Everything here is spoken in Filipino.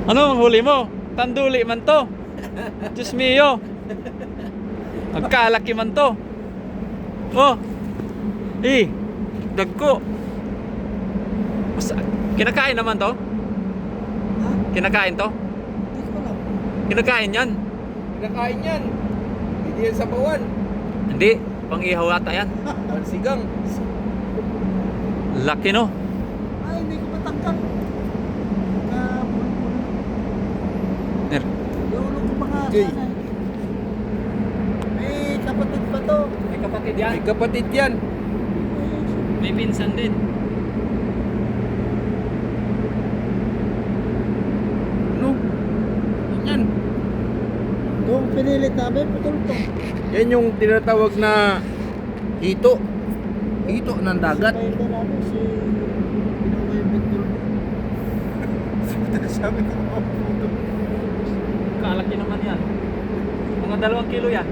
Ano ang huli mo? Tanduli man to. Diyos mio. Magkalaki man to. Oh. Dagko. Kinakain naman to? Ha? Kinakain to? Hindi ko alam. Kinakain yan? Kinakain yan. Hindi yan sa bawan. Hindi. Pang-ihaw ata yan. Pansigang. Laki no? Ay, hindi ko matangkap. Ner. Yung ulo ko mga Okay. sana. May kapatid pa to. May kapatid May kapatid yan. May pinsan din. Ano? Yan. Yung pinilit namin, putol to. Yan yung tinatawag na hito. Hito ng dagat. Sabi na namin si Pinoy Victor. Sabi ko, Kalaki naman yan. Mga 2 kilo yan.